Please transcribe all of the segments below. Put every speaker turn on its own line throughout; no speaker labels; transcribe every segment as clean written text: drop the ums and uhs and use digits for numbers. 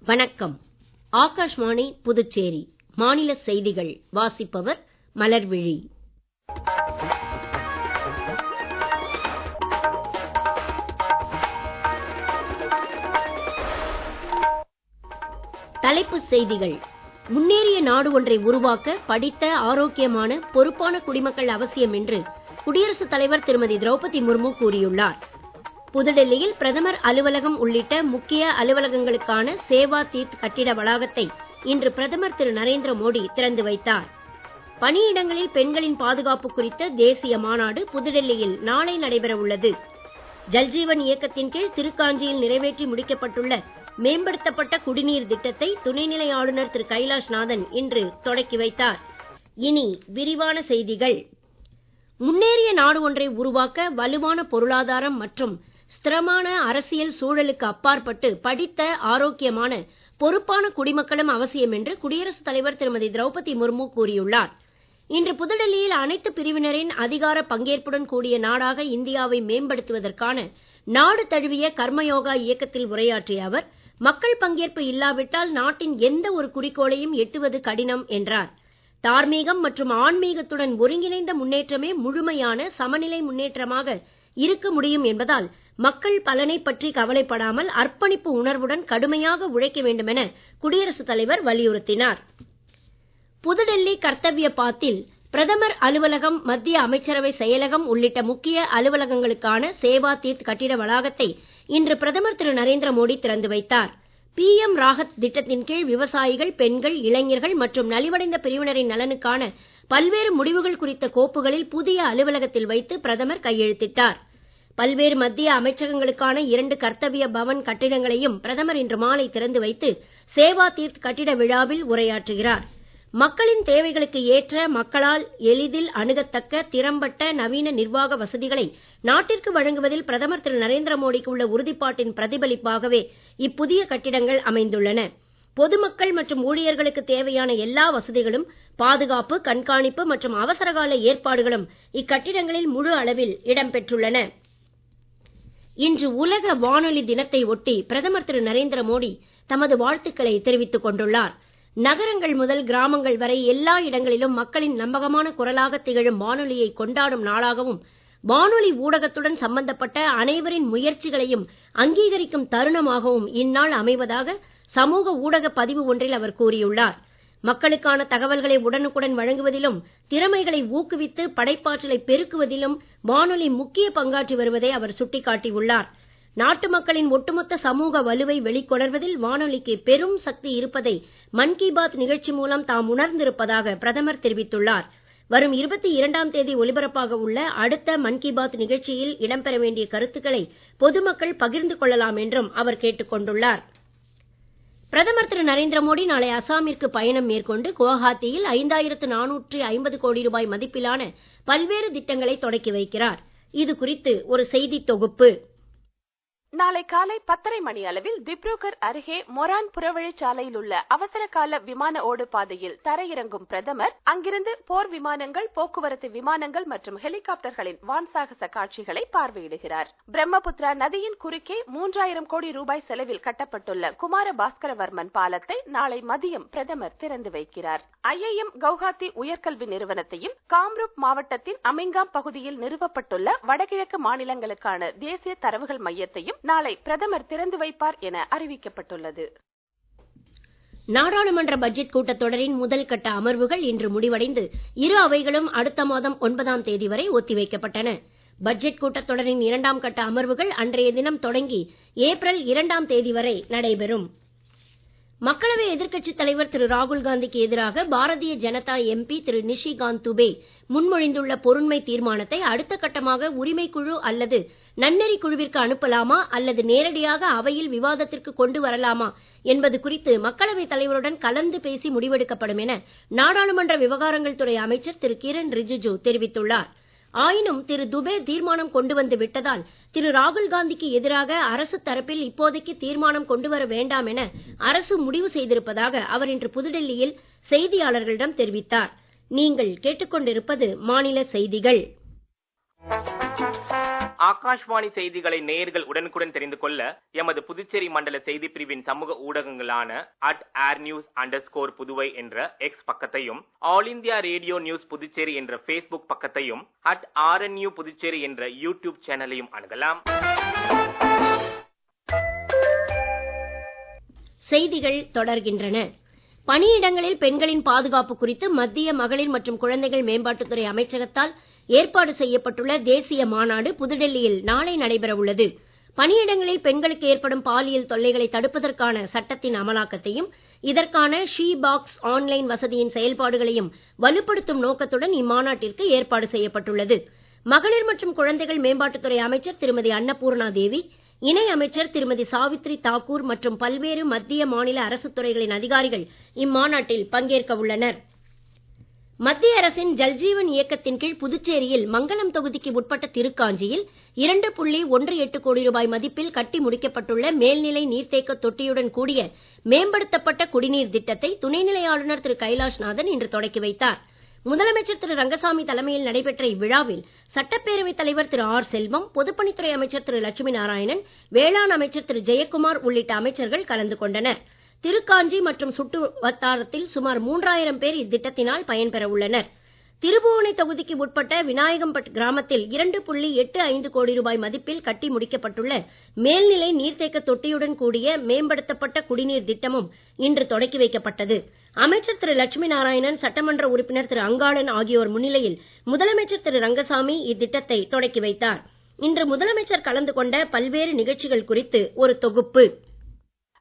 வணக்கம். ஆகாஷ்வாணி புதுச்சேரி மாநில செய்திகள் வாசிப்பவர் மலர்விழி. தலைப்புச் செய்திகள். முன்னேறிய நாடு ஒன்றை உருவாக்க படித்த, ஆரோக்கியமான, பொறுப்பான குடிமக்கள் அவசியம் என்று குடியரசுத் தலைவர் திருமதி திரௌபதி முர்மு கூறியுள்ளார். புதுடெல்லியில் பிரதமர் அலுவலகம் உள்ளிட்ட முக்கிய அலுவலகங்களுக்கான சேவா தீர்த் கட்டிட வளாகத்தை இன்று பிரதமர் திரு நரேந்திர மோடி திறந்து வைத்தார். பணியிடங்களில் பெண்களின் பாதுகாப்பு குறித்த தேசிய மாநாடு புதுடெல்லியில் நாளை நடைபெற உள்ளது. ஜல்ஜீவன் இயக்கத்தின் கீழ் திருக்காஞ்சியில் நிறைவேற்றி முடிக்கப்பட்டுள்ள மேம்படுத்தப்பட்ட குடிநீர் திட்டத்தை துணைநிலை ஆளுநர் திரு கைலாஷ்நாதன் இன்று தொடக்கி வைத்தார். இனி விரிவான செய்திகள். முன்னேறிய நாடு ஒன்றை உருவாக்க வலுவான பொருளாதாரம் மற்றும் ஸ்திரமான அரசியல் சூழலுக்கு அப்பாற்பட்டு படித்த, ஆரோக்கியமான, பொறுப்பான குடிமக்களும் அவசியம் என்று குடியரசுத் தலைவர் திருமதி திரௌபதி முர்மு கூறியுள்ளார். இன்று புதுடெல்லியில் அனைத்து பிரிவினரின் அதிகார பங்கேற்புடன் கூடிய நாடாக இந்தியாவை மேம்படுத்துவதற்கான நாடு தழுவிய கர்மயோகா இயக்கத்தில் உரையாற்றிய அவர், மக்கள் பங்கேற்பு இல்லாவிட்டால் நாட்டின் எந்த ஒரு குறிக்கோளையும் எட்டுவது கடினம் என்றார். தார்மீகம் மற்றும் ஆன்மீகத்துடன் ஒருங்கிணைந்த முன்னேற்றமே முழுமையான சமநிலை முன்னேற்றமாக இருக்க முடியும் என்பதால் மக்கள் பலனை பற்றி கவலைப்படாமல் அர்ப்பணிப்பு உணர்வுடன் கடுமையாக உழைக்க வேண்டும் என குடியரசுத் தலைவர் வலியுறுத்தினார். புதுடெல்லி கர்த்தவ்ய பாத்தில் பிரதமர் அலுவலகம், மத்திய அமைச்சரவை செயலகம் உள்ளிட்ட முக்கிய அலுவலகங்களுக்கான சேவா தீர்த் கட்டிட வளாகத்தை இன்று பிரதமர் திரு நரேந்திர மோடி திறந்து வைத்தார். PM ராகத் திட்டத்தின் கீழ் விவசாயிகள், பெண்கள், இளைஞர்கள் மற்றும் நலிவடைந்த பிரிவினரின் நலனுக்கான பல்வேறு முடிவுகள் குறித்த கோப்புகளில் புதிய அலுவலகத்தில் வைத்து பிரதமர் கையெழுத்திட்டார். பல்வேறு மத்திய அமைச்சகங்களுக்கான 2 கர்த்தவ்ய பவன் கட்டிடங்களையும் பிரதமர் இன்று மாலை திறந்து வைத்து சேவா தீர்த் கட்டிட விழாவில் உரையாற்றுகிறார். மக்களின் தேவைகளுக்கு ஏற்ற, மக்களால் எளிதில் அணுகத்தக்க, திறம்பட்ட நவீன நிர்வாக வசதிகளை நாட்டிற்கு வழங்குவதில் பிரதமர் திரு நரேந்திர மோடிக்கு உள்ள உறுதிப்பாட்டின் பிரதிபலிப்பாகவே இப்புதிய கட்டிடங்கள் அமைந்துள்ளன. பொதுமக்கள் மற்றும் ஊழியர்களுக்கு தேவையான எல்லா வசதிகளும், பாதுகாப்பு, கண்காணிப்பு மற்றும் அவசரகால ஏற்பாடுகளும் இக்கட்டிடங்களில் முழு அளவில் இடம்பெற்றுள்ளன. இன்று உலக வானொலி தினத்தை ஒட்டி பிரதமர் திரு நரேந்திர மோடி தமது வாழ்த்துக்களை தெரிவித்துக் கொண்டுள்ளார். நகரங்கள் முதல் கிராமங்கள் வரை எல்லா இடங்களிலும் மக்களின் நம்பகமான குரலாக திகழும் வானொலியை கொண்டாடும் நாளாகவும், வானொலி ஊடகத்துடன் சம்பந்தப்பட்ட அனைவரின் முயற்சிகளையும் அங்கீகரிக்கும் தருணமாகவும் இந்நாள் அமைவதாக சமூக ஊடக பதிவு ஒன்றில் அவர் கூறியுள்ளார். மக்களுக்கான தகவல்களை உடனுக்குடன் வழங்குவதிலும், திறமைகளை ஊக்குவித்து படைப்பாற்றலை பெருக்குவதிலும் வானொலி முக்கிய பங்காற்றி வருவதை அவர் சுட்டிக்காட்டியுள்ளார். நாட்டு மக்களின் ஒட்டுமொத்த சமூக வலுவை வெளிக்கொணர்வதில் வானொலிக்கு பெரும் சக்தி இருப்பதை மன் கி பாத் நிகழ்ச்சி மூலம் தாம் உணர்ந்திருப்பதாக பிரதமர் தெரிவித்துள்ளார். வரும் 22ஆம் தேதி ஒலிபரப்பாக உள்ள அடுத்த மன் கி பாத் நிகழ்ச்சியில் இடம்பெற வேண்டிய கருத்துக்களை பொதுமக்கள் பகிர்ந்து கொள்ளலாம் என்றும் அவர் கேட்டுக் கொண்டுள்ளார். பிரதமர் திரு நரேந்திர மோடி நாளை அசாமிற்கு பயணம் மேற்கொண்டு குவஹாத்தியில் 5450 கோடி ரூபாய் மதிப்பிலான பல்வேறு திட்டங்களை தொடக்கி வைக்கிறார். இது குறித்து ஒரு செய்தி தொகுப்பு.
நாளை காலை 10:30 மணி அளவில் திப்ருகர் அருகே மொரான் புறவழிச்சாலையில் உள்ள அவசர கால விமான ஓடு பாதையில் தரையிறங்கும் பிரதமர் அங்கிருந்து போர் விமானங்கள், போக்குவரத்து விமானங்கள் மற்றும் ஹெலிகாப்டர்களின் வான்சாகச காட்சிகளை பார்வையிடுகிறார். பிரம்மபுத்திரா நதியின் குறுக்கே 3000 கோடி ரூபாய் செலவில் கட்டப்பட்டுள்ள குமார பாஸ்கரவர்மன் பாலத்தை நாளை மதியம் பிரதமர் திறந்து வைக்கிறார். IIM கவுஹாத்தி உயர்கல்வி நிறுவனத்தையும், காம்ரூப் மாவட்டத்தின் அமிங்காம் பகுதியில் நிறுவப்பட்டுள்ள வடகிழக்கு மாநிலங்களுக்கான தேசிய தரவுகள் மையத்தையும் நாளை பிரதமர் திறந்து வைப்பார் என அறிவிக்கப்பட்டுள்ளது.
நாடாளுமன்ற பட்ஜெட் கூட்டத்தொடரின் முதல் கட்ட அமர்வுகள் இன்று முடிவடைந்து இரு அவைகளும் அடுத்த மாதம் 9ஆம் தேதி வரை ஒத்திவைக்கப்பட்டன. பட்ஜெட் கூட்டத்தொடரின் 2ஆம் கட்ட அமர்வுகள் அன்றைய தினம் தொடங்கி ஏப்ரல் 2ஆம் தேதி வரை நடைபெறும். மக்களவை எதிர்க்கட்சித் தலைவர் திரு ராகுல் காந்திக்கு எதிராக பாரதிய ஜனதா MP திரு நிஷிகாந்த் துபே முன்மொழிந்துள்ள பொருண்மை தீர்மானத்தை அடுத்த கட்டமாக உரிமைக்குழு அல்லது நன்னெறி குழுவிற்கு அனுப்பலாமா அல்லது நேரடியாக அவையில் விவாதத்திற்கு கொண்டு வரலாமா என்பது குறித்து மக்களவைத் தலைவருடன் கலந்து பேசி முடிவெடுக்கப்படும் என நாடாளுமன்ற விவகாரங்கள் துறை அமைச்சர் திரு கிரண் ரிஜிஜு தெரிவித்துள்ளார். ஆயினும் திரு துபே தீர்மானம் கொண்டு வந்து விட்டதால் திரு ராகுல் காந்திக்கு எதிராக அரசு தரப்பில் இப்போதைக்கு தீர்மானம் கொண்டு வர வேண்டாம் என அரசு முடிவு செய்திருப்பதாக அவர் இன்று புதுடெல்லியில் செய்தியாளர்களிடம் தெரிவித்தார். நீங்கள் கேட்டுக்கொண்டிருப்பது மாநில செய்திகள்.
ஆகாஷ்வாணி செய்திகளை நேயர்கள் உடனுக்குடன் தெரிந்து கொள்ள எமது புதுச்சேரி மண்டல செய்தி பிரிவின் சமூக ஊடகங்களான @airnews_புதுவை என்ற எக்ஸ் பக்கத்தையும், all India radio news Puducherry என்ற பேஸ்புக் பக்கத்தையும், @RNU புதுச்சேரி என்ற யூடியூப் சேனலையும் அணுகலாம்.
செய்திகள் தொடர்கின்றன. பணியிடங்களில் பெண்களின் பாதுகாப்பு குறித்து மத்திய மகளிர் மற்றும் குழந்தைகள் மேம்பாட்டுத்துறை அமைச்சகத்தால் ஏற்பாடு செய்யப்பட்டுள்ள தேசிய மாநாடு புதுடெல்லியில் நாளை நடைபெற உள்ளது. பணியிடங்களில் பெண்களுக்கு ஏற்படும் பாலியல் தொல்லைகளை தடுப்பதற்கான சட்டத்தின் அமலாக்கத்தையும் இதற்கான ஷீ பாக்ஸ் ஆன்லைன் வசதியின் செயல்பாடுகளையும் வலுப்படுத்தும் நோக்கத்துடன் இம்மாநாட்டிற்கு ஏற்பாடு செய்யப்பட்டுள்ளது. மகளிர் மற்றும் குழந்தைகள் மேம்பாட்டுத்துறை அமைச்சர் திருமதி அன்னபூர்ணா தேவி, இணை அமைச்சர் திருமதி சாவித்ரி தாக்கூர் மற்றும் பல்வேறு மத்திய மாநில அரசுத் துறைகளின் அதிகாரிகள் இம்மாநாட்டில் பங்கேற்க உள்ளனர். மத்திய அரசின் ஜல்ஜீவன் இயக்கத்தின் கீழ் புதுச்சேரியில் மங்கலம் தொகுதிக்கு உட்பட்ட திருக்காஞ்சியில் 2.18 கோடி ரூபாய் மதிப்பில் கட்டி முடிக்கப்பட்டுள்ள மேல்நிலை நீர்த்தேக்க தொட்டியுடன் கூடிய மேம்படுத்தப்பட்ட குடிநீர் திட்டத்தை துணைநிலை ஆளுநர் திரு கைலாஷ்நாதன் இன்று தொடக்கி வைத்தார். முதலமைச்சர் திரு ரங்கசாமி தலைமையில் நடைபெற்ற இவ்விழாவில் சட்டப்பேரவைத் தலைவர் திரு ஆர் செல்வம், பொதுப்பணித்துறை அமைச்சர் திரு லட்சுமி நாராயணன், வேளாண் அமைச்சர் திரு ஜெயக்குமார் உள்ளிட்ட அமைச்சர்கள் கலந்து கொண்டனர். திருக்காஞ்சி மற்றும் சுற்று வட்டாரத்தில் சுமார் 3000 பேர் இத்திட்டத்தினால் பயன்பெற உள்ளனர். திருபுவனை தொகுதிக்கு உட்பட்ட விநாயகம்பட் கிராமத்தில் 2.85 கோடி ரூபாய் மதிப்பில் கட்டி முடிக்கப்பட்டுள்ள மேல்நிலை நீர்த்தேக்க தொட்டியுடன் கூடிய மேம்படுத்தப்பட்ட குடிநீர் திட்டமும் இன்று தொடக்கி வைக்கப்பட்டது. அமைச்சர் திரு லட்சுமி நாராயணன், சட்டமன்ற உறுப்பினர் திரு அங்காளன் ஆகியோர் முன்னிலையில் முதலமைச்சர் திரு ரங்கசாமி இத்திட்டத்தை தொடக்கி வைத்தார். இன்று முதலமைச்சர் கலந்து கொண்ட பல்வேறு நிகழ்ச்சிகள் குறித்து ஒரு தொகுப்பு.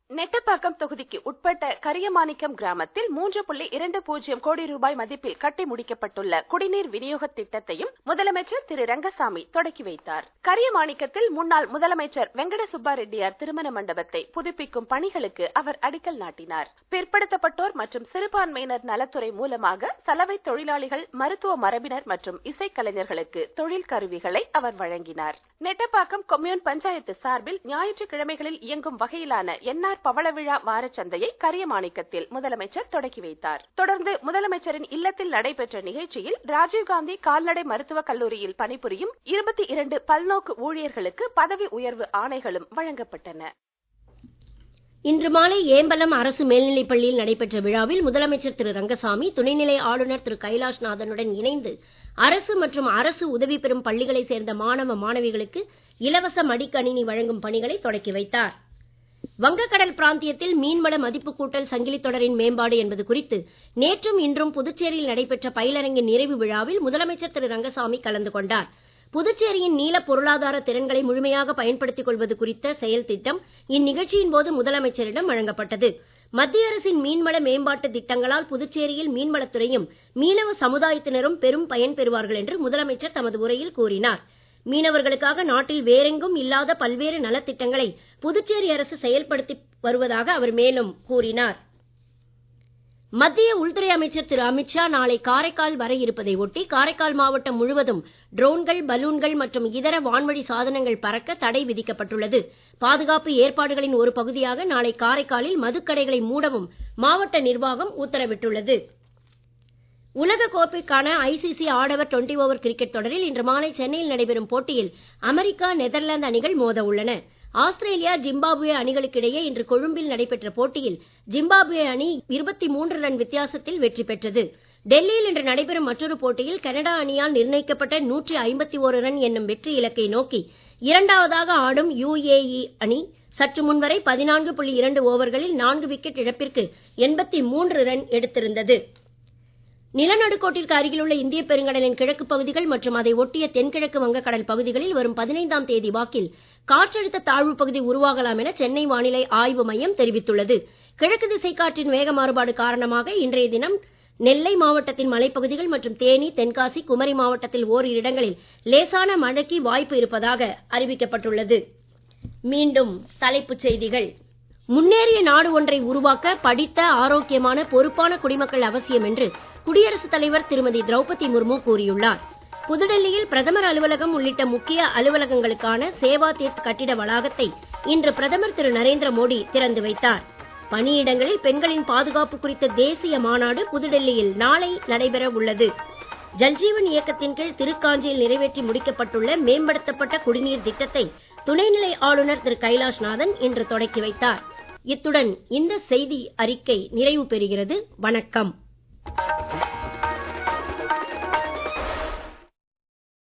நெட்டப்பாக்கம் தொகுதிக்கு உட்பட்ட கரியமாணிக்கம் கிராமத்தில் 3.20 கோடி ரூபாய் மதிப்பில் கட்டி முடிக்கப்பட்டுள்ள குடிநீர் விநியோக திட்டத்தையும் முதலமைச்சர் திரு ரங்கசாமி தொடக்கி வைத்தார். கரியமாணிக்கத்தில் முன்னாள் முதலமைச்சர் வெங்கட சுப்பா ரெட்டியார் திருமண மண்டபத்தை புதுப்பிக்கும் பணிகளுக்கு அவர் அடிக்கல் நாட்டினார். பிற்படுத்தப்பட்டோர் மற்றும் சிறுபான்மையினர் நலத்துறை மூலமாக சலவை தொழிலாளிகள், மருத்துவ மரபினர் மற்றும் இசைக்கலைஞர்களுக்கு தொழில் கருவிகளை அவர் வழங்கினார். நெட்டப்பாக்கம் கொம்யூன் பஞ்சாயத்து சார்பில் ஞாயிற்றுக்கிழமைகளில் இயங்கும் வகையிலான என்ஆர் பவள விழா வாரச்சந்தையை கரியமாணிக்கத்தில் முதலமைச்சர் தொடக்கி வைத்தார். தொடர்ந்து முதலமைச்சரின் இல்லத்தில் நடைபெற்ற நிகழ்ச்சியில் ராஜீவ்காந்தி கால்நடை மருத்துவக் கல்லூரியில் பணிபுரியும் 22 பல்நோக்கு ஊழியர்களுக்கு பதவி உயர்வு ஆணைகளும் வழங்கப்பட்டன.
இன்று மாலை ஏம்பலம் அரசு மேல்நிலைப் பள்ளியில் நடைபெற்ற விழாவில் முதலமைச்சர் திரு ரங்கசாமி துணைநிலை ஆளுநர் திரு கைலாஷ்நாதனுடன் இணைந்து அரசு மற்றும் அரசு உதவி பெறும் பள்ளிகளைச் சேர்ந்த மாணவ மாணவிகளுக்கு இலவச மடிக்கணினி வழங்கும் பணிகளை தொடக்கி வைத்தார். வங்கக்கடல் பிராந்தியத்தில் மீன்வள மதிப்பு கூட்டல் சங்கிலி தொடரின் மேம்பாடு என்பது குறித்து நேற்றும் இன்றும் புதுச்சேரியில் நடைபெற்ற பயிலரங்கின் நிறைவு விழாவில் முதலமைச்சர் திரு ரங்கசாமி கலந்து கொண்டார். புதுச்சேரியின் நீல பொருளாதார திறன்களை முழுமையாக பயன்படுத்திக் கொள்வது குறித்த செயல் திட்டம் இந்நிகழ்ச்சியின் போது முதலமைச்சரிடம் வழங்கப்பட்டது. மத்திய அரசின் மீன்வள மேம்பாட்டு திட்டங்களால் புதுச்சேரியில் மீன்வளத்துறையும் மீனவ சமுதாயத்தினரும் பெரும் பயன் பெறுவார்கள் என்று முதலமைச்சர் தமது உரையில் கூறினார். மீனவர்களுக்காக நாட்டில் வேறெங்கும் இல்லாத பல்வேறு நலத்திட்டங்களை புதுச்சேரி அரசு செயல்படுத்தி வருவதாக அவர் மேலும் கூறினார். மத்திய உள்துறை அமைச்சர் திரு அமித்ஷா நாளை காரைக்கால் வர இருப்பதை ஒட்டி காரைக்கால் மாவட்டம் முழுவதும் ட்ரோன்கள், பலூன்கள் மற்றும் இதர வான்வழி சாதனங்கள் பறக்க தடை விதிக்கப்பட்டுள்ளது. பாதுகாப்பு ஏற்பாடுகளின் ஒரு பகுதியாக நாளை காரைக்காலில் மதுக்கடைகளை மூடவும் மாவட்ட நிர்வாகம் உத்தரவிட்டுள்ளது. உலக கோப்பைக்கான ஐசிசி ஆடவர் 20 ஓவர் கிரிக்கெட் தொடரில் இன்று மாலை சென்னையில் நடைபெறும் போட்டியில் அமெரிக்கா, நெதர்லாந்து அணிகள் மோத உள்ளன. ஆஸ்திரேலியா, ஜிம்பாப்வே அணிகளுக்கிடையே இன்று கொழும்பில் நடைபெற்ற போட்டியில் ஜிம்பாப்வே அணி 23 ரன் வித்தியாசத்தில் வெற்றி பெற்றது. டெல்லியில் இன்று நடைபெறும் மற்றொரு போட்டியில் கனடா அணியால் நிர்ணயிக்கப்பட்ட 151 ரன் என்னும் வெற்றி இலக்கை நோக்கி இரண்டாவதாக ஆடும் UAE அணி சற்று முன்வரை 14.2 ஓவர்களில் 4 விக்கெட் இழப்பிற்கு 83 ரன் எடுத்திருந்தது. நிலநடுக்கோட்டிற்கு அருகிலுள்ள இந்திய பெருங்கடலின் கிழக்கு பகுதிகள் மற்றும் அதை ஒட்டிய தென்கிழக்கு வங்கக்கடல் பகுதிகளில் வரும் 15ஆம் தேதி வாக்கில் காற்றழுத்த தாழ்வு பகுதி உருவாகலாம் என சென்னை வானிலை ஆய்வு மையம் தெரிவித்துள்ளது. கிழக்கு திசை காற்றின் வேக மாறுபாடு காரணமாக இன்றைய தினம் நெல்லை மாவட்டத்தின் மலைப்பகுதிகள் மற்றும் தேனி, தென்காசி, குமரி மாவட்டத்தில் ஓரிரு இடங்களில் லேசான மழைக்கு வாய்ப்பு இருப்பதாக அறிவிக்கப்பட்டுள்ளது. மீண்டும் தலைப்புச் செய்திகள். முன்னேறிய நாடு ஒன்றை உருவாக்க படித்த, ஆரோக்கியமான, பொறுப்பான குடிமக்கள் அவசியம் என்று குடியரசுத் தலைவர் திருமதி திரௌபதி முர்மு கூறியுள்ளார். புதுடெல்லியில் பிரதமர் அலுவலகம் உள்ளிட்ட முக்கிய அலுவலகங்களுக்கான சேவா தீர்த் கட்டிட வளாகத்தை இன்று பிரதமர் திரு நரேந்திர மோடி திறந்து வைத்தார். பணியிடங்களில் பெண்களின் பாதுகாப்பு குறித்த தேசிய மாநாடு புதுடெல்லியில் நாளை நடைபெற உள்ளது. ஜல்ஜீவன் இயக்கத்தின் கீழ் திருக்காஞ்சியில் நிறைவேற்றி முடிக்கப்பட்டுள்ள மேம்படுத்தப்பட்ட குடிநீர் திட்டத்தை துணைநிலை ஆளுநர் திரு கைலாஷ்நாதன் இன்று தொடக்கி வைத்தார். இத்துடன் இந்த செய்தி அறிக்கை நிறைவு பெறுகிறது. வணக்கம்.